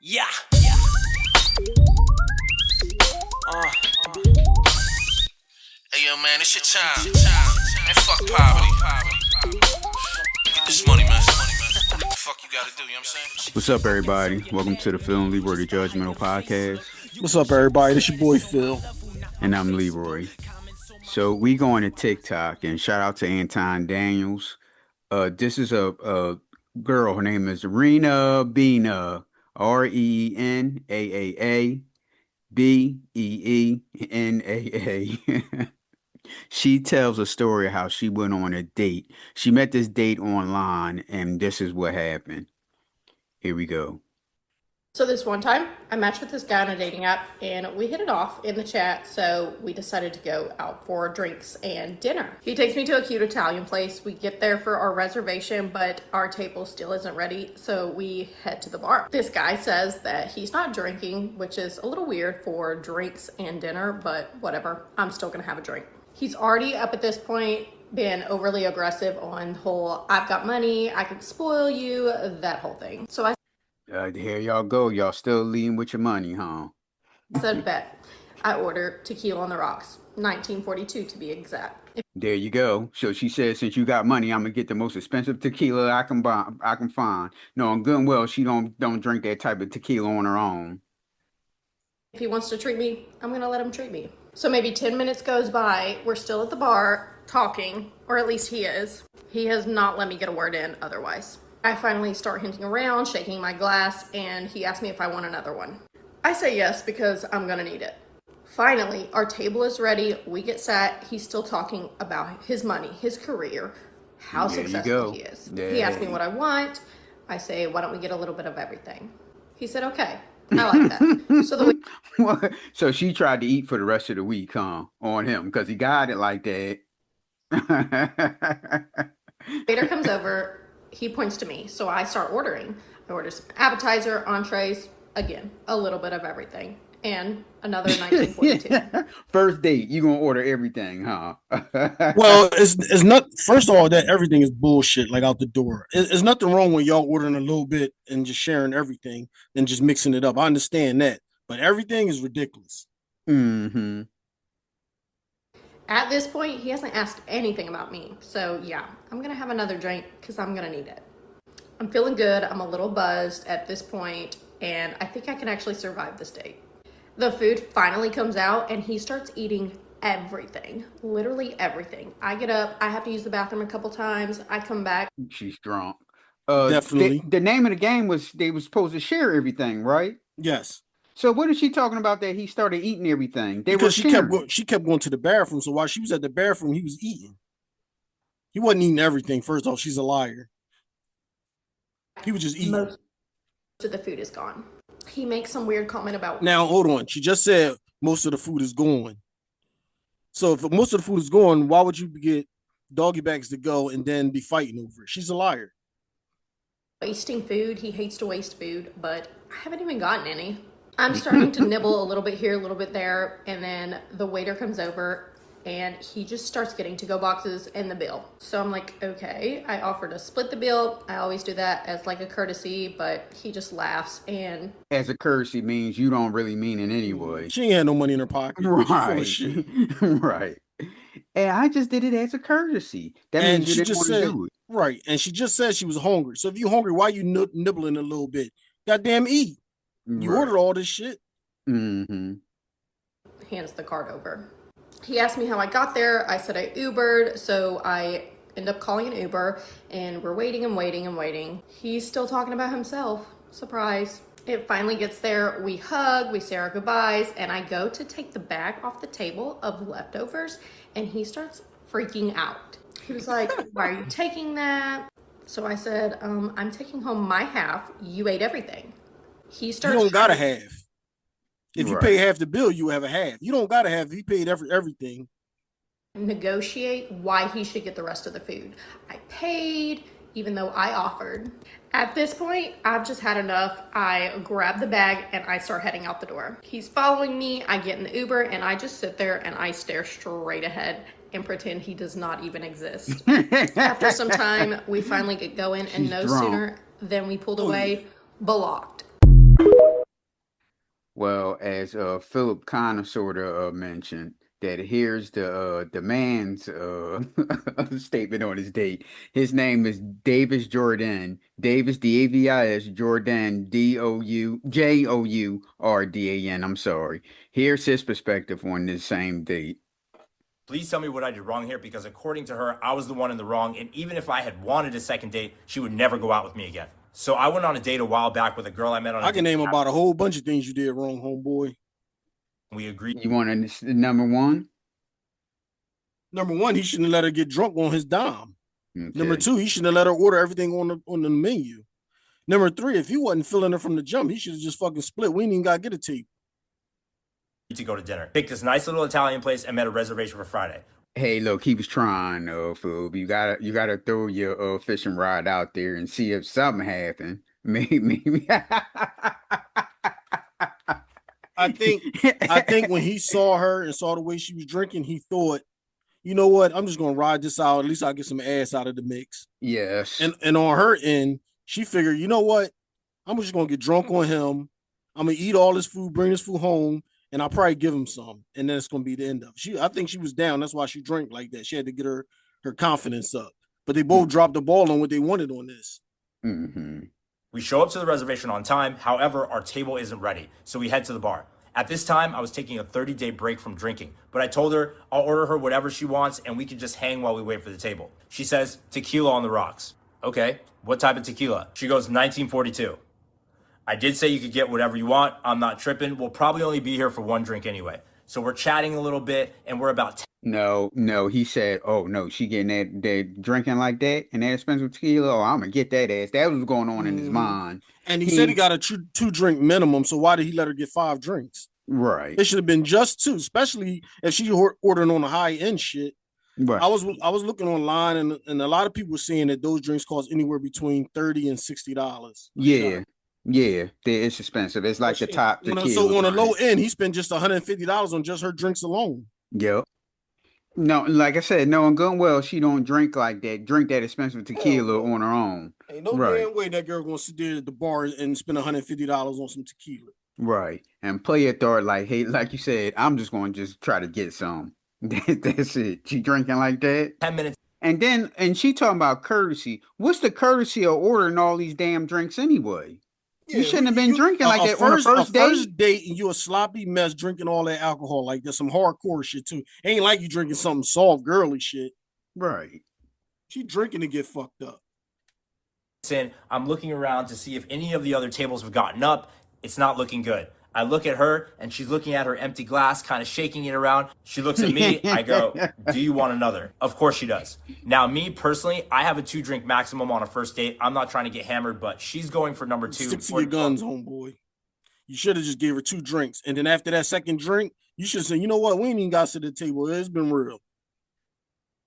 Yeah. Hey yo, man, it's your time. Man, fuck poverty. Get this money, man. What the fuck you gotta do, you know what I'm saying? What's up, everybody? Welcome to the Phil Leroy, the Judgmental Podcast. What's up, everybody? This your boy Phil. And I'm Leroy. So we going to TikTok, and shout out to Anton Daniels. This is a girl. Her name is Rena Bina, RENAAA BEENAA. She tells a story of how she went on a date. She met this date online, and this is what happened. Here we go. So this one time, I matched with this guy on a dating app, and we hit it off in the chat, so we decided to go out for drinks and dinner. He takes me to a cute Italian place. We get there for our reservation, but our table still isn't ready, so we head to the bar. This guy says that he's not drinking, which is a little weird for drinks and dinner, but whatever. I'm still gonna have a drink. He's already up at this point been overly aggressive on the whole, I've got money, I can spoil you, that whole thing. So I Here y'all go. Y'all still leading with your money, huh? said, bet. I ordered tequila on the rocks, 1942 to be exact. There you go. So she said, since you got money, I'm gonna get the most expensive tequila I can buy. I can find. No, good and well, she don't drink that type of tequila on her own. If he wants to treat me, I'm gonna let him treat me. So maybe 10 minutes goes by, we're still at the bar talking, or at least he is. He has not let me get a word in otherwise. I finally start hinting around, shaking my glass, and he asked me if I want another one. I say yes because I'm gonna need it. Finally, our table is ready, we get sat, he's still talking about his money, his career, how There you successful go. he is. Yeah. He asked me what I want. I say, why don't we get a little bit of everything? He said, okay, I like that. So the So she tried to eat for the rest of the week, huh? On him, because he got it like that. waiter comes over, he points to me, so I start ordering. I order some appetizer, entrees, again, a little bit of everything, and another 1942. First date, you gonna order everything, huh? Well, it's not. First of all, that everything is bullshit. Like out the door, it's nothing wrong with y'all ordering a little bit and just sharing everything and just mixing it up. I understand that, but everything is ridiculous. Mm-hmm. At this point, he hasn't asked anything about me, so yeah, I'm gonna have another drink because I'm gonna need it. I'm feeling good, I'm a little buzzed at this point, and I think I can actually survive this date. The food finally comes out, and he starts eating everything, literally everything. I get up, I have to use the bathroom a couple times, I come back. She's drunk. Definitely. The name of the game was they were supposed to share everything, right? Yes, So what is she talking about that he started eating everything? They were because sharing. she kept going to the bathroom. So while she was at the bathroom, he was eating. He wasn't eating everything. First off, she's a liar. He was just eating. Most of the food is gone. He makes some weird comment about Now, hold on. She just said most of the food is gone. So if most of the food is gone, why would you get doggy bags to go and then be fighting over it? She's a liar. wasting food. He hates to waste food, but I haven't even gotten any. I'm starting to nibble a little bit here, a little bit there, and then the waiter comes over and he just starts getting to-go boxes and the bill. So I'm like, okay. I offer to split the bill. I always do that as like a courtesy, but he just laughs and As a courtesy means you don't really mean it anyway. She ain't had no money in her pocket. She full of Right. shit. Right. And I just did it as a courtesy. That And means you she didn't just want said, to do it. right. And she just said she was hungry. So if you're hungry, why you nibbling a little bit? Goddamn eat. You Right. ordered all this shit. Mm-hmm. hands the card over. He asked me how I got there. I said I Ubered, so I end up calling an Uber, and we're waiting and waiting and waiting. He's still talking about himself. Surprise. It finally gets there. We hug, we say our goodbyes, and I go to take the bag off the table of leftovers, and he starts freaking out. He was like, why are you taking that? So I said, I'm taking home my half. You ate everything. He You starts. don't gotta have. If you Right. pay half the bill, you have a half. You don't gotta have. If he paid everything. Negotiate why he should get the rest of the food. I paid, even though I offered. At this point, I've just had enough. I grab the bag and I start heading out the door. He's following me. I get in the Uber and I just sit there and I stare straight ahead and pretend he does not even exist. After some time, we finally get going, and She's no drunk. sooner than we pulled away, blocked. Well, as Philip kind of sort of mentioned, that here's the man's statement on his date. His name is Davis Jordan. Davis Davis Jordan Jourdan. I'm sorry. Here's his perspective on this same date. Please tell me what I did wrong here, because according to her, I was the one in the wrong. And even if I had wanted a second date, she would never go out with me again. So I went on a date a while back with a girl I met on a I can date. name about a whole bunch of things you did wrong, homeboy. We agreed. You want number one? Number one, he shouldn't have let her get drunk on his dime. Okay. Number two, he shouldn't have let her order everything on the menu. Number three, if he wasn't feeling her from the jump, he should have just fucking split. We ain't even got to get a table. To go to dinner. Picked this nice little Italian place and made a reservation for Friday. Hey, look, he was trying, Phil. You gotta throw your fishing rod out there and see if something happened. Maybe. I think when he saw her and saw the way she was drinking, he thought, you know what? I'm just gonna ride this out. At least I'll get some ass out of the mix. Yes. And on her end, she figured, you know what? I'm just gonna get drunk on him. I'm gonna eat all this food, bring this food home, and I'll probably give him some. And then it's gonna be the end of it. I think she was down. That's why she drank like that. She had to get her confidence up. But they both dropped the ball on what they wanted on this. Mm-hmm. We show up to the reservation on time. However, our table isn't ready, so we head to the bar. At this time, I was taking a 30-day break from drinking, but I told her I'll order her whatever she wants and we can just hang while we wait for the table. She says, tequila on the rocks. Okay, what type of tequila? She goes, 1942. I did say you could get whatever you want. I'm not tripping. We'll probably only be here for one drink anyway. So we're chatting a little bit and we're about No, he said, oh no, she getting that drinking like that and that expensive tequila. Oh, I'm gonna get that ass. That was going on in his mind. And he said he got a two drink minimum. So why did he let her get 5 drinks? Right. It should have been just 2, especially if she ordering on the high end shit. Right. I was looking online and a lot of people were saying that those drinks cost anywhere between $30 and $60. Yeah. Yeah, it's expensive. It's like the top tequila. So on a low end, he spent just $150 on just her drinks alone. Yep. No, like I said, knowing good and well, she don't drink like that. Drink that expensive tequila on her own. Ain't no damn way that girl gonna sit there at the bar and spend $150 on some tequila. Right. And play it thought like, hey, like you said, I'm just going to just try to get some. That's it. She drinking like that. 10 minutes. And she talking about courtesy. What's the courtesy of ordering all these damn drinks anyway? You shouldn't have been drinking like that on the first date. First date, and you a sloppy mess drinking all that alcohol. Like there's some hardcore shit too. Ain't like you drinking something soft, girly shit. Right. She drinking to get fucked up. I'm looking around to see if any of the other tables have gotten up. It's not looking good. I look at her and she's looking at her empty glass, kind of shaking it around. She looks at me. I go, do you want another? Of course she does. Now, me personally, I have a 2-drink maximum on a first date. I'm not trying to get hammered, but she's going for number 2. Stick to your guns, homeboy. You should have just gave her 2 drinks. And then after that second drink, you should say, you know what? We ain't even got to sit at the table. It's been real.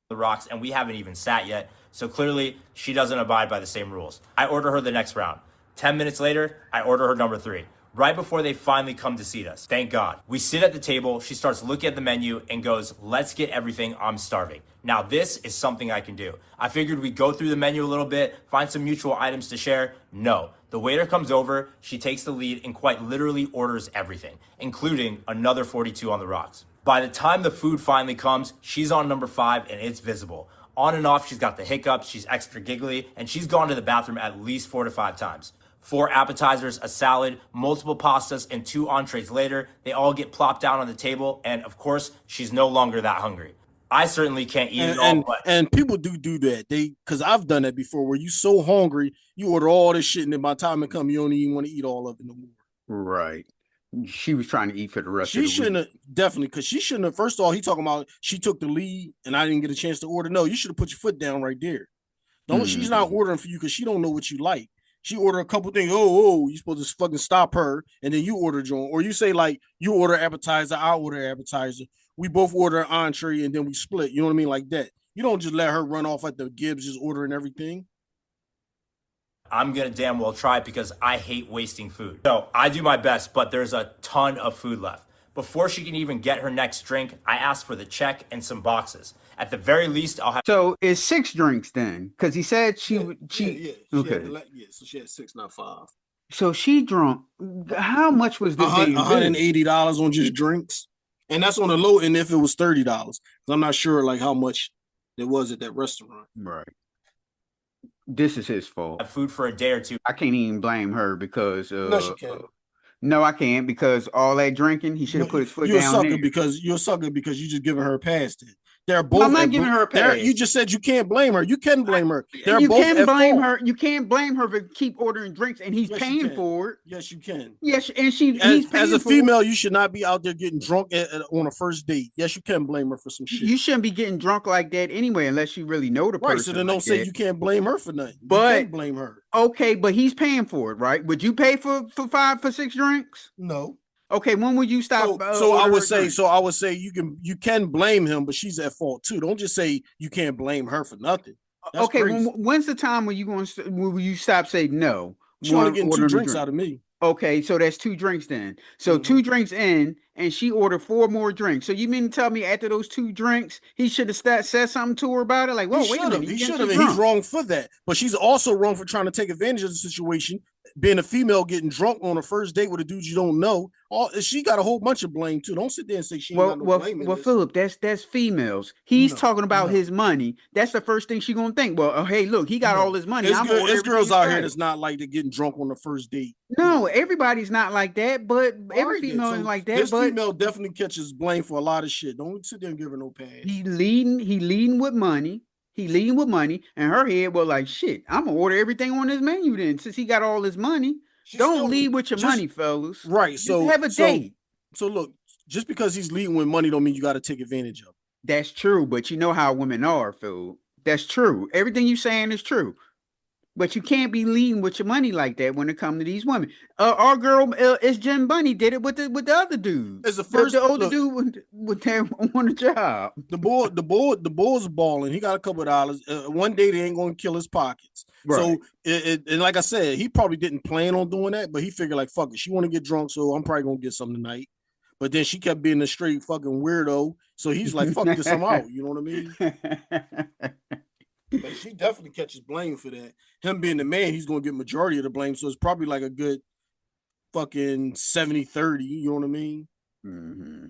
The rocks, and we haven't even sat yet. So clearly, she doesn't abide by the same rules. I order her the next round. 10 minutes later, I order her number 3. Right before they finally come to seat us. Thank God. We sit at the table. She starts looking at the menu and goes, let's get everything. I'm starving. Now, this is something I can do. I figured we'd go through the menu a little bit, find some mutual items to share. No. The waiter comes over. She takes the lead and quite literally orders everything, including another 42 on the rocks. By the time the food finally comes, she's on number 5 and it's visible. On and off, she's got the hiccups. She's extra giggly and she's gone to the bathroom at least 4 to 5 times. 4 appetizers, a salad, multiple pastas, and 2 entrees later, they all get plopped down on the table, and of course, she's no longer that hungry. I certainly can't eat it all. And people do that. Because I've done that before, where you so hungry, you order all this shit, and then by the time it comes, you don't even want to eat all of it no more. Right. She was trying to eat for the rest of the week. She shouldn't have, definitely, because she shouldn't have. First of all, he talking about she took the lead, and I didn't get a chance to order. No, you should have put your foot down right there. She's not ordering for you because she don't know what you like. She ordered a couple things. You supposed to fucking stop her, and then you order joint, or you say like you order appetizer, I order appetizer. We both order entree, and then we split. You know what I mean, like that. You don't just let her run off at the Gibbs, just ordering everything. I'm gonna damn well try because I hate wasting food. So I do my best, but there's a ton of food left. Before she can even get her next drink, I ask for the check and some boxes. At the very least, I'll have. So it's 6 drinks then, because he said she. Okay. So she had 6, not 5. So she drunk. How much was this damn bill? $180 on just drinks, and that's on the low end if it was $30. I'm not sure like how much it was at that restaurant. Right. This is his fault. Have food for a day or two. I can't even blame her because No, she can't. no, I can't because all that drinking, he should have put his foot You're a down sucker there. because you're a sucker because you just giving her a pass. Then they're No, both. I'm not giving her a pass. You just said you can't blame her. You can blame her. They're You both can't at blame fault. her. You can't blame her for keep ordering drinks and he's Yes, you paying can. for it. Yes, you can. Yes, and he's As paying a for female, it. you should not be out there getting drunk on a first date. Yes, you can blame her for some shit. You shouldn't be getting drunk like that anyway, unless you really know the person. Right, so then don't like say that. you can't blame her for nothing. But- you can blame her. Okay, but he's paying for it, right? Would you pay for 6 drinks? No. Okay, when would you stop? So I ordering would say, drinks? so I would say you can blame him, but she's at fault too. Don't just say you can't blame her for nothing. That's Okay, crazy. when's the time when will you stop saying no? She only getting 2 ordering a drinks drink? out of me. Okay, so that's 2 drinks then. So 2 drinks in, and she ordered 4 more drinks. So you mean to tell me after those 2 drinks, he should have said something to her about it? Like, whoa, wait a minute, He you should getting have. too He's drunk. wrong for that. But she's also wrong for trying to take advantage of the situation. Being a female getting drunk on a first date with a dude you don't know, she got a whole bunch of blame too. Don't sit there and say she ain't got no blame in this. Philip, that's females. He's No, talking about no. his money. That's the first thing she gonna think. Well, hey, look, he got all his money. There's girls out here that's not like they're getting drunk on the first date. No, everybody's not like that, but every Alright then. female So is like that. This But female definitely catches blame for a lot of shit. Don't sit there and give her no pass. he leading with money. He leading with money, and her head was like, shit, I'm gonna order everything on his menu then, since he got all his money. Don't lead with your money, fellas. Right. Just So have a date. So look, just because he's leading with money don't mean you got to take advantage of it. That's true, but you know how women are, Phil. That's true. Everything you saying is true. But you can't be leading with your money like that when it comes to these women. Our girl, is Jen Bunny, did it with the other dude. As the first- the older look. dude with them on the job. The bull's balling. He got a couple of dollars. One day they ain't going to kill his pockets. Right. So, and like I said, he probably didn't plan on doing that, but he figured like, fuck it, she want to get drunk, so I'm probably gonna get something tonight. But then she kept being a straight fucking weirdo, so he's like, fuck this, I'm out. You know what I mean? But she definitely catches blame for that. Him being the man, he's gonna get majority of the blame, so it's probably like a good fucking 70-30. You know what I mean? Mm-hmm.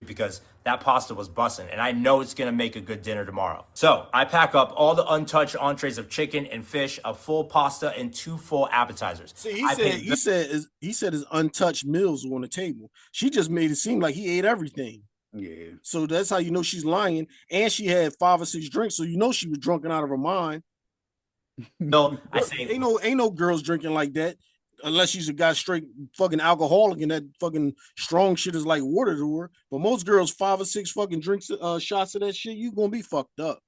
Because that pasta was bussin', and I know it's gonna make a good dinner tomorrow. So I pack up all the untouched entrees of chicken and fish, a full pasta, and 2 full appetizers. See, he said his untouched meals were on the table. She just made it seem like he ate everything. Yeah. So that's how you know she's lying. And she had 5 or 6 drinks, so you know she was drunken out of her mind. No, I say Ain't no girls drinking like that unless she's a guy straight fucking alcoholic and that fucking strong shit is like water to her. But most girls 5 or 6 fucking drinks, shots of that shit, you gonna be fucked up.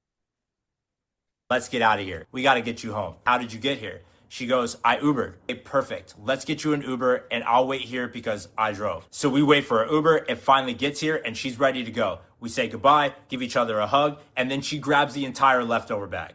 let's get out of here. We gotta get you home. How did you get here? She goes, I Ubered. Okay, perfect. Let's get you an Uber and I'll wait here because I drove. So we wait for an Uber. It finally gets here and she's ready to go. We say goodbye, give each other a hug, and then she grabs the entire leftover bag.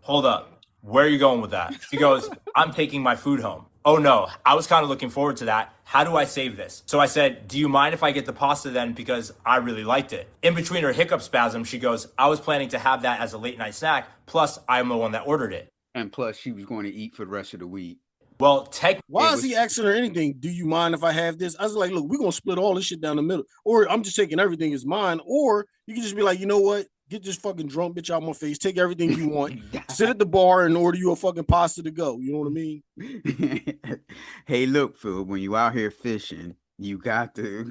Hold up. Where are you going with that? She goes, I'm taking my food home. Oh no, I was kind of looking forward to that. How do I save this? So I said, do you mind if I get the pasta then because I really liked it? In between her hiccup spasm, she goes, I was planning to have that as a late night snack. Plus, I'm the one that ordered it. And plus, she was going to eat for the rest of the week. Well, technically, Why is he asking her anything? Do you mind if I have this? I was like, look, we're gonna split all this shit down the middle. Or I'm just taking everything as mine. Or you can just be like, you know what? Get this fucking drunk bitch out my face. Take everything you want. Sit at the bar and order you a fucking pasta to go. You know what I mean? Hey, look, Phil, when you out here fishing, you got to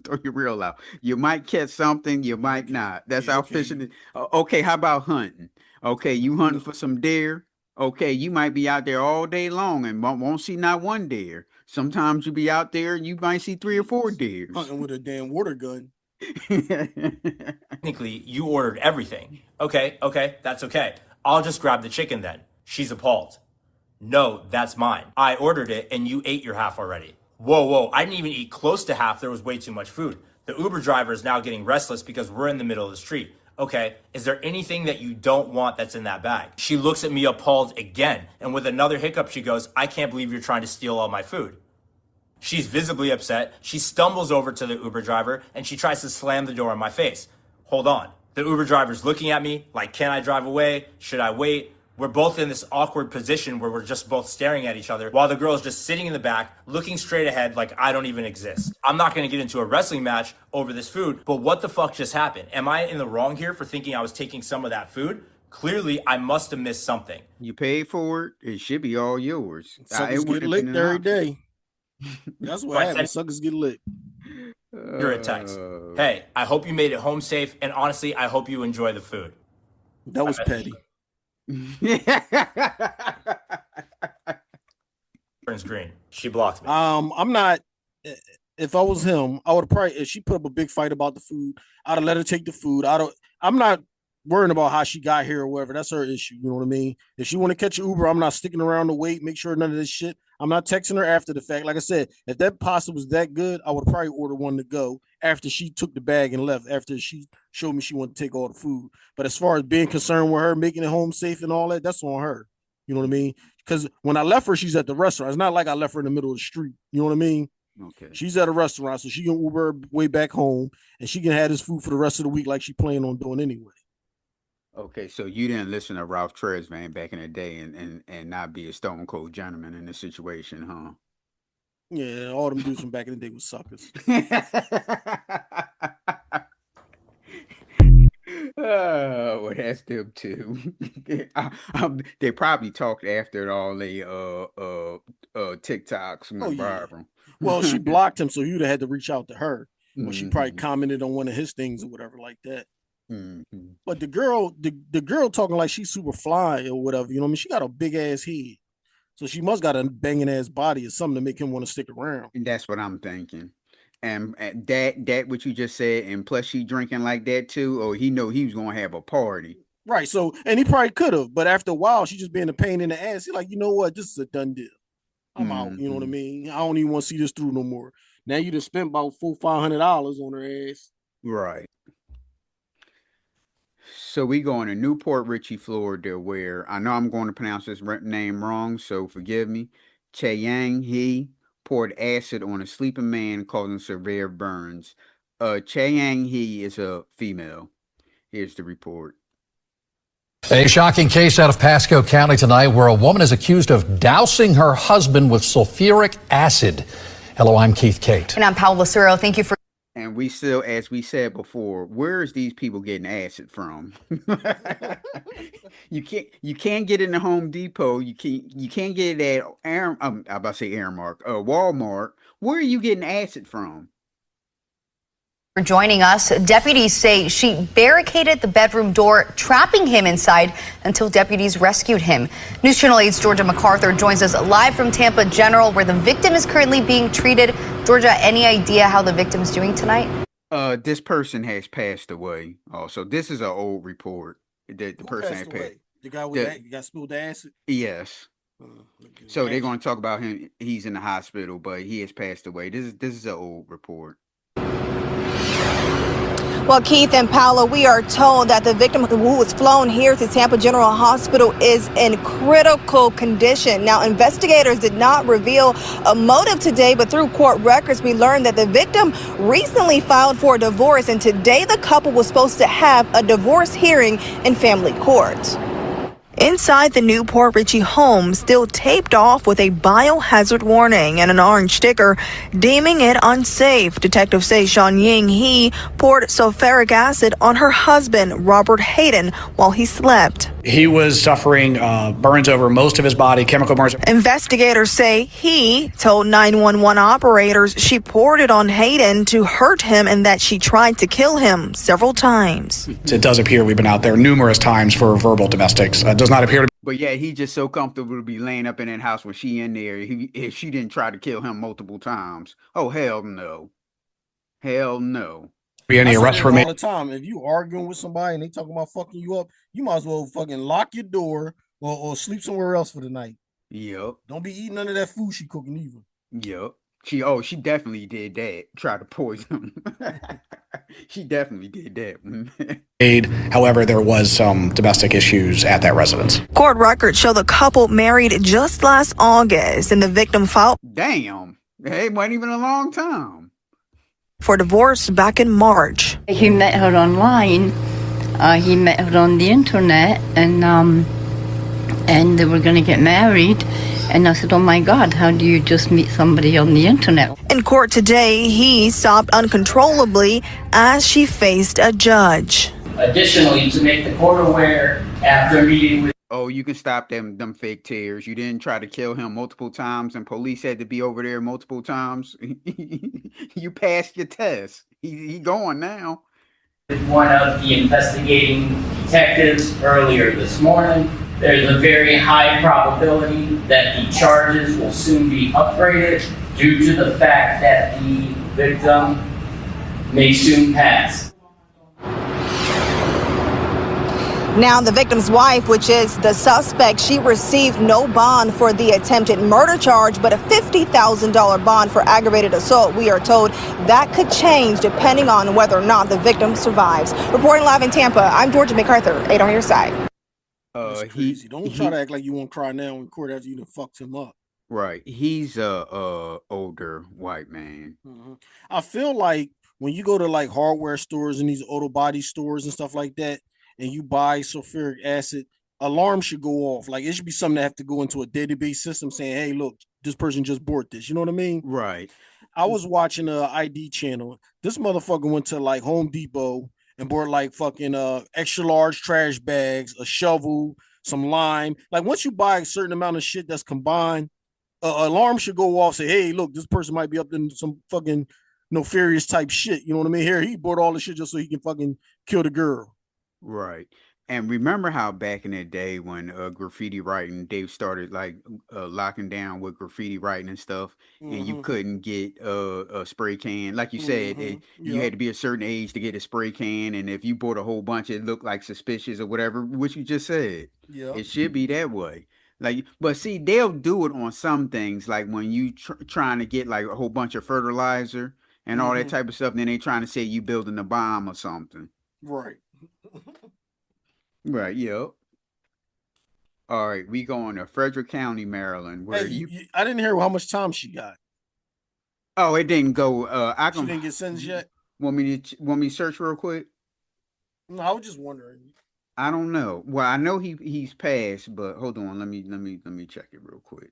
throw your reel out. You might catch something, you might not. That's how fishing is. Okay, how about hunting? Okay, you hunting for some deer. Okay, you might be out there all day long and won't see not one deer. Sometimes you be out there and you might see 3 or 4 deers. Hunting with a damn water gun. technically, you ordered everything. Okay, that's okay. I'll just grab the chicken then. She's appalled. No, that's mine. I ordered it and you ate your half already. Whoa, I didn't even eat close to half. There was way too much food. The Uber driver is now getting restless because we're in the middle of the street. Okay, is there anything that you don't want that's in that bag? She looks at me appalled again, and with another hiccup, she goes, I can't believe you're trying to steal all my food. She's visibly upset. She stumbles over to the Uber driver, and she tries to slam the door in my face. Hold on. The Uber driver's looking at me like, can I drive away? Should I wait? We're both in this awkward position where we're just both staring at each other while the girl is just sitting in the back, looking straight ahead like I don't even exist. I'm not going to get into a wrestling match over this food, but what the fuck just happened? Am I in the wrong here for thinking I was taking some of that food? Clearly, I must have missed something. You paid for it. It should be all yours. Suckers It get wouldn't have been licked an every option. day. That's what happens. Suckers get licked. You're a text. Hey, I hope you made it home safe, and honestly, I hope you enjoy the food. That was petty. Turns green. She blocked me. I'm not. If I was him, I would probably. If she put up a big fight about the food, I'd have let her take the food. I'm not worrying about how she got here or whatever. That's her issue. You know what I mean? If she want to catch an Uber, I'm not sticking around to wait. Make sure none of this shit. I'm not texting her after the fact. Like I said, if that pasta was that good, I would probably order one to go after she took the bag and left. After she showed me she wanted to take all the food. But as far as being concerned with her making it home safe and all that, that's on her. You know what I mean? Because when I left her, she's at the restaurant. It's not like I left her in the middle of the street. You know what I mean? Okay. She's at a restaurant, so she can Uber her way back home, and she can have this food for the rest of the week like she planned on doing anyway. Okay, so you didn't listen to Ralph Tresvant back in the day and not be a stone cold gentleman in this situation, huh? Yeah, all them dudes from back in the day was suckers. Oh, well, that's them too. They probably talked after all they TikToks from the Bible. Well, she blocked him, so you'd have had to reach out to her. Well, she probably Mhm. commented on one of his things or whatever like that. Mhm. But the girl talking like she's super fly or whatever, you know what I mean? She got a big ass head. So she must got a banging ass body or something to make him want to stick around. And that's what I'm thinking. And that what you just said, and plus she drinking like that too, or he know he was gonna have a party. Right. So, and he probably could have, but after a while, she just being a pain in the ass. He's like, you know what? This is a done deal. I'm out. You know what I mean? I don't even want to see this through no more. Now you just spent about $400-500 on her ass. Right. So we going to Newport Richey, Florida, where I know I'm going to pronounce this name wrong, so forgive me. Cheyang He poured acid on a sleeping man, causing severe burns. Cheyang He is a female. Here's the report. A shocking case out of Pasco County tonight where a woman is accused of dousing her husband with sulfuric acid. Hello, I'm Keith Kate. And I'm Paul Lucero. Thank you for. And we still, as we said before, where is these people getting acid from? You can't get it in the Home Depot. You can't get it at I'm about to say Aramark, Walmart. Where are you getting acid from? For joining us. Deputies say she barricaded the bedroom door, trapping him inside until deputies rescued him. News Channel 8's Georgia MacArthur joins us live from Tampa General, where the victim is currently being treated. Georgia, any idea how the victim's doing tonight? This person has passed away. Also, this is an old report. The person has passed. The guy with that, you got spilled acid? Yes. So they're going to talk about him. He's in the hospital, but he has passed away. This is an old report. Well, Keith and Paolo, we are told that the victim who was flown here to Tampa General Hospital is in critical condition. Now, investigators did not reveal a motive today, but through court records, we learned that the victim recently filed for a divorce, and today the couple was supposed to have a divorce hearing in family court. Inside the Newport Richey home, still taped off with a biohazard warning and an orange sticker deeming it unsafe. Detectives say Sean Ying He poured sulfuric acid on her husband, Robert Hayden, while he slept. He was suffering burns over most of his body, chemical burns. Investigators say he told 911 operators she poured it on Hayden to hurt him and that she tried to kill him several times. It does appear we've been out there numerous times for verbal domestics. It does not appear to be. But yeah, he just so comfortable to be laying up in that house when she in there. If she didn't try to kill him multiple times. Oh, hell no. Hell no. Any arrest for me all the time. If you arguing with somebody and they talking about fucking you up, you might as well fucking lock your door or sleep somewhere else for the night. Yep. Don't be eating none of that food she cooking either. Yep. She definitely did that. Try to poison him. She definitely did that. However, there was some domestic issues at that residence. Court records show the couple married just last August, and the victim filed. Damn. It wasn't even a long time. For divorce back in March. He met her online. He met her on the internet, and and they were going to get married. And I said, oh my God, how do you just meet somebody on the internet? In court today, he sobbed uncontrollably as she faced a judge. Additionally, to make the court aware, after meeting with Oh, you can stop them fake tears. You didn't try to kill him multiple times, and police had to be over there multiple times. You passed your test. He going now. one of the investigating detectives earlier this morning, there's a very high probability that the charges will soon be upgraded due to the fact that the victim may soon pass. Now, the victim's wife, which is the suspect, she received no bond for the attempted murder charge, but a $50,000 bond for aggravated assault. We are told that could change depending on whether or not the victim survives. Reporting live in Tampa, I'm Georgia MacArthur, 8 on your side. That's crazy. Don't try to act like you won't cry now in court after you done fucked him up. Right. He's a older white man. I feel like when you go to like hardware stores and these auto body stores and stuff like that, and you buy sulfuric acid, alarm should go off. Like it should be something that have to go into a database system saying, hey, look, this person just bought this. You know what I mean? Right. I was watching a ID channel. This motherfucker went to like Home Depot and bought like fucking extra large trash bags, a shovel, some lime. Like once you buy a certain amount of shit that's combined, alarm should go off, say, hey, look, this person might be up in some fucking nefarious type shit. You know what I mean? Here, he bought all the shit just so he can fucking kill the girl. Right. And remember how back in the day when graffiti writing, they started like locking down with graffiti writing and stuff, and you couldn't get a spray can. Like you said, you had to be a certain age to get a spray can, and if you bought a whole bunch, it looked like suspicious or whatever, which you just said. Yeah. It should be that way. Like, but see, they'll do it on some things, like when you trying to get like a whole bunch of fertilizer and all that type of stuff, and then they trying to say you building a bomb or something. Right. Right, yep. All right, we going to Frederick County, Maryland, where Hey, I didn't hear how much time she got. Oh, it didn't go. She didn't get sentenced yet. Want me to search real quick? No, I was just wondering. I don't know. Well, I know he's passed, but hold on. Let me check it real quick.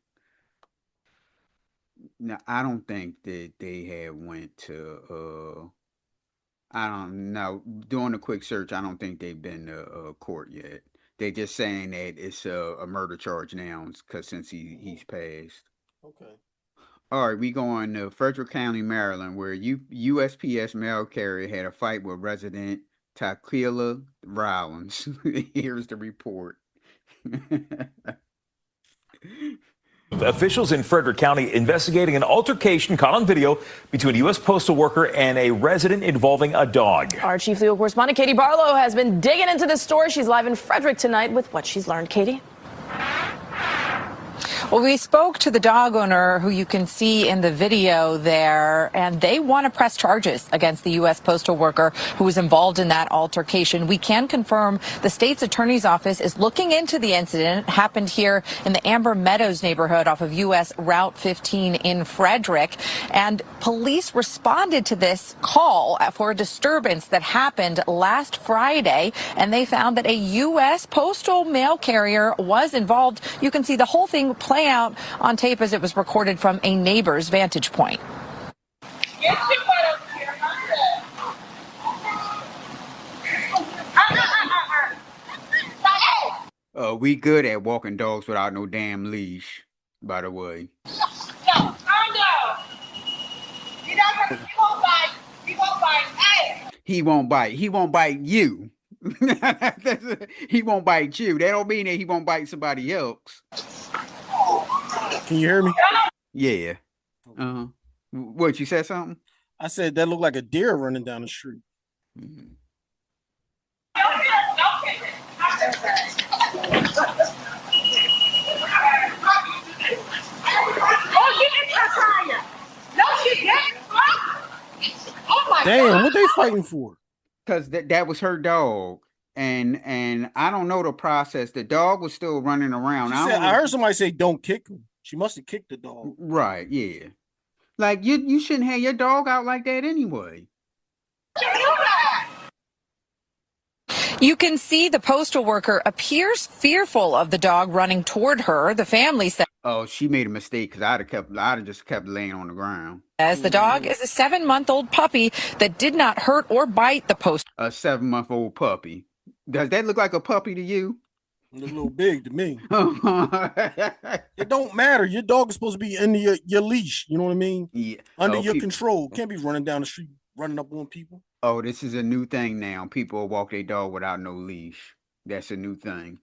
Now, I don't think that they had went to I don't know. Doing a quick search, I don't think they've been to court yet. They're just saying that it's a murder charge now, because since he's passed. Okay. All right, we going to Frederick County, Maryland, where USPS mail carrier had a fight with resident Taquila Rollins. Here's the report. Officials in Frederick County investigating an altercation caught on video between a U.S. postal worker and a resident involving a dog. Our chief legal correspondent, Katie Barlow, has been digging into this story. She's live in Frederick tonight with what she's learned. Katie? Well, we spoke to the dog owner who you can see in the video there, and they want to press charges against the U.S. postal worker who was involved in that altercation. We can confirm the state's attorney's office is looking into the incident. It happened here in the Amber Meadows neighborhood off of U.S. Route 15 in Frederick, and police responded to this call for a disturbance that happened last Friday, and they found that a U.S. postal mail carrier was involved. You can see the whole thing play out on tape as it was recorded from a neighbor's vantage point. We good at walking dogs without no damn leash, by the way. He won't bite. He won't bite you. He won't bite you. That don't mean that he won't bite somebody else. Can you hear me? Yeah. What, you said something? I said that looked like a deer running down the street. Damn, what they fighting for? Because that was her dog. And I don't know the process. The dog was still running around. I heard somebody say don't kick him. She must have kicked the dog. Right, yeah. Like you shouldn't have your dog out like that anyway. You can see the postal worker appears fearful of the dog running toward her. The family says. Oh, she made a mistake because I'd have just kept laying on the ground. As the dog is a 7-month-old puppy that did not hurt or bite the post. A 7-month-old puppy. Does that look like a puppy to you? It's a little big to me. It don't matter. Your dog is supposed to be under your leash. You know what I mean? Yeah. Under your control. Can't be running down the street, running up on people. Oh, this is a new thing now. People walk their dog without no leash. That's a new thing.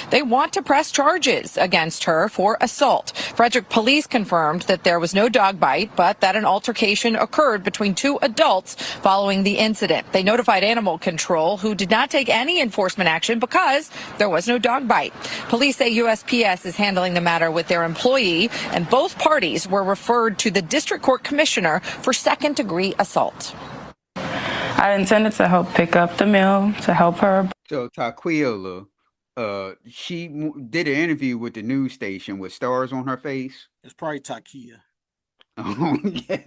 They want to press charges against her for assault. Frederick police confirmed that there was no dog bite, but that an altercation occurred between 2 adults following the incident. They notified animal control, who did not take any enforcement action because there was no dog bite. Police say USPS is handling the matter with their employee, and both parties were referred to the district court commissioner for second-degree assault. I intended to help pick up the mail to help her. So Taquilla, she did an interview with the news station with stars on her face. It's probably Takia. Oh, yeah.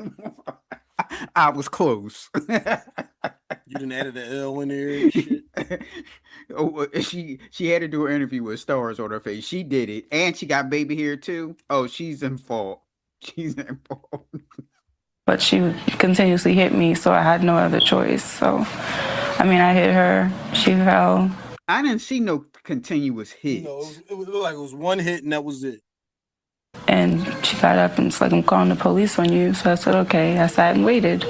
I was close. You didn't add the L in there and shit. Oh, she had to do an interview with stars on her face. She did it, and she got baby hair too. Oh, she's in fault. She's in fault. But she continuously hit me, so I had no other choice. So, I mean, I hit her. She fell. I didn't see no continuous hits. No, it looked like it was one hit and that was it. And she got up and was like, I'm calling the police on you. So I said, okay. I sat and waited.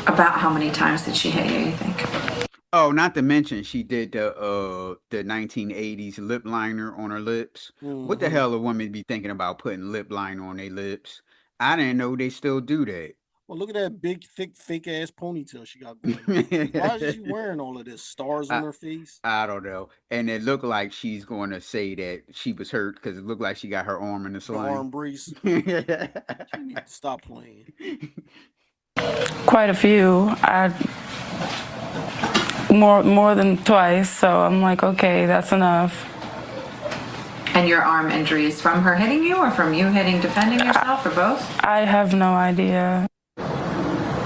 About how many times did she hit you think? Oh, not to mention she did the 1980s lip liner on her lips. Mm-hmm. What the hell a woman be thinking about putting lip liner on their lips? I didn't know they still do that. Well, look at that big, thick, fake-ass ponytail she got going. Why is she wearing all of this? Stars on her face? I don't know. And it looked like she's going to say that she was hurt because it looked like she got her arm in the sling. Arm brace. You need to stop playing. Quite a few. More than twice. So I'm like, okay, that's enough. And your arm injury is from her hitting you or from you defending yourself or both? I have no idea.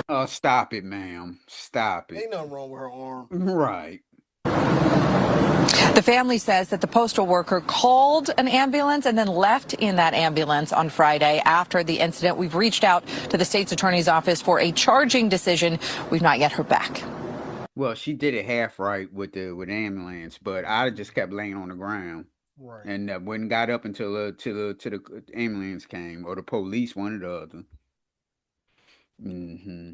Oh, stop it, ma'am. Stop it. Ain't nothing wrong with her arm. Right. The family says that the postal worker called an ambulance and then left in that ambulance on Friday after the incident. We've reached out to the state's attorney's office for a charging decision. We've not yet heard back. Well, she did it half right with the ambulance, but I just kept laying on the ground. Right. And wouldn't got up until the ambulance came or the police, one or the other. Mm-hmm.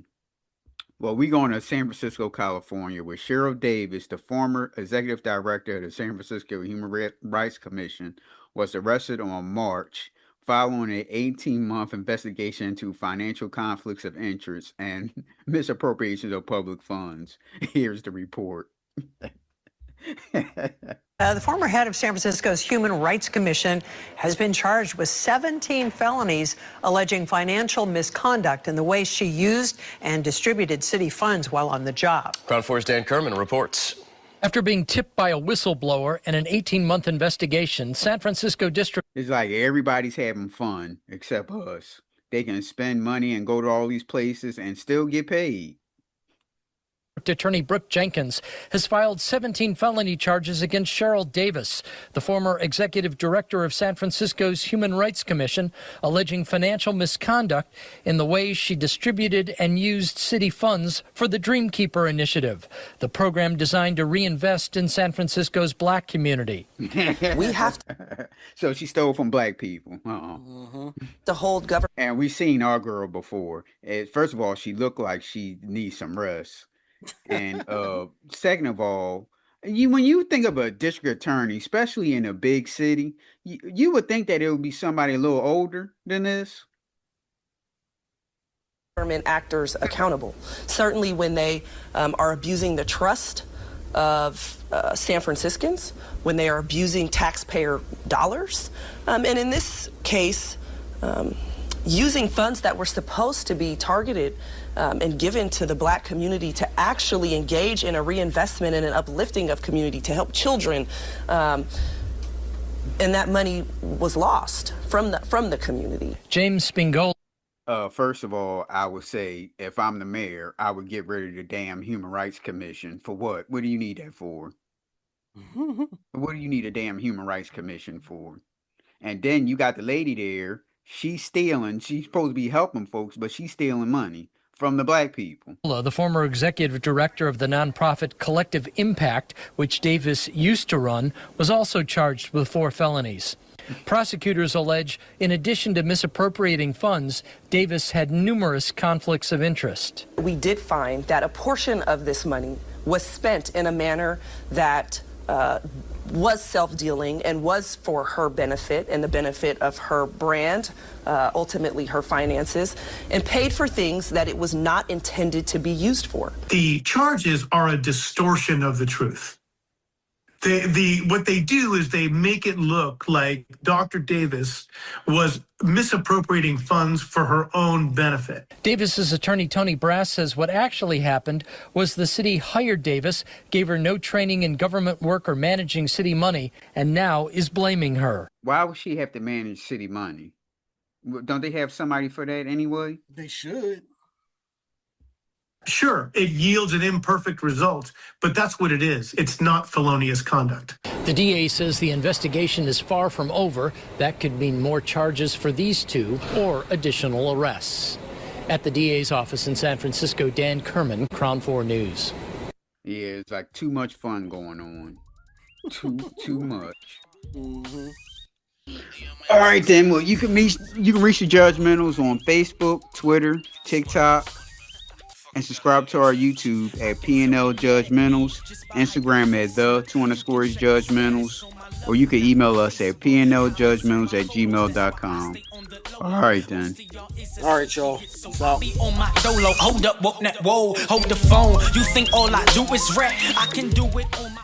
Well, we going to San Francisco, California, where Sheryl Davis, the former executive director of the San Francisco Human Rights Commission, was arrested on March following an 18-month investigation into financial conflicts of interest and misappropriation of public funds. Here's the report. The former head of San Francisco's Human Rights Commission has been charged with 17 felonies alleging financial misconduct in the way she used and distributed city funds while on the job. Ground Force Dan Kerman reports. After being tipped by a whistleblower and an 18-month investigation, San Francisco District... It's like everybody's having fun except us. They can spend money and go to all these places and still get paid. Attorney Brooke Jenkins has filed 17 felony charges against Sheryl Davis, the former executive director of San Francisco's Human Rights Commission, alleging financial misconduct in the way she distributed and used city funds for the Dreamkeeper initiative, the program designed to reinvest in San Francisco's black community. We have to... So she stole from black people. To hold government. And we've seen our girl before. First of all, she looked like she needs some rest. And second of all, when you think of a district attorney, especially in a big city, you would think that it would be somebody a little older than this. Government actors accountable. Certainly when they are abusing the trust of San Franciscans, when they are abusing taxpayer dollars, and in this case, using funds that were supposed to be targeted and given to the black community to actually engage in a reinvestment and an uplifting of community to help children, and that money was lost from the community. James Spingola. First of all, I would say if I'm the mayor, I would get rid of the damn Human Rights Commission. For what? What do you need that for? What do you need a damn Human Rights Commission for? And then you got the lady there. She's stealing. She's supposed to be helping folks, but she's stealing money from the black people. The former executive director of the nonprofit Collective Impact, which Davis used to run, was also charged with 4 felonies. Prosecutors allege, in addition to misappropriating funds, Davis had numerous conflicts of interest. We did find that a portion of this money was spent in a manner that was self-dealing and was for her benefit and the benefit of her brand, ultimately her finances, and paid for things that it was not intended to be used for. The charges are a distortion of the truth. What they do is they make it look like Dr. Davis was misappropriating funds for her own benefit. Davis's attorney Tony Brass says what actually happened was the city hired Davis, gave her no training in government work or managing city money, and now is blaming her. Why would she have to manage city money? Don't they have somebody for that anyway? They should. Sure, it yields an imperfect result, but that's what it is. It's not felonious conduct. The DA says the investigation is far from over. That could mean more charges for these 2 or additional arrests. At the DA's office in San Francisco, Dan Kerman, Crown 4 News. Yeah, it's like too much fun going on. Too much. Mm-hmm. All right, then. Well, you can reach the Judgmentals on Facebook, Twitter, TikTok, and subscribe to our YouTube at pnljudgementals, Instagram at _judgmentals, or you can email us at pnljudgementals@gmail.com. All right, then. All right, y'all. Hold up, whoa, hold the phone. You think all I do is rap? I can do it on my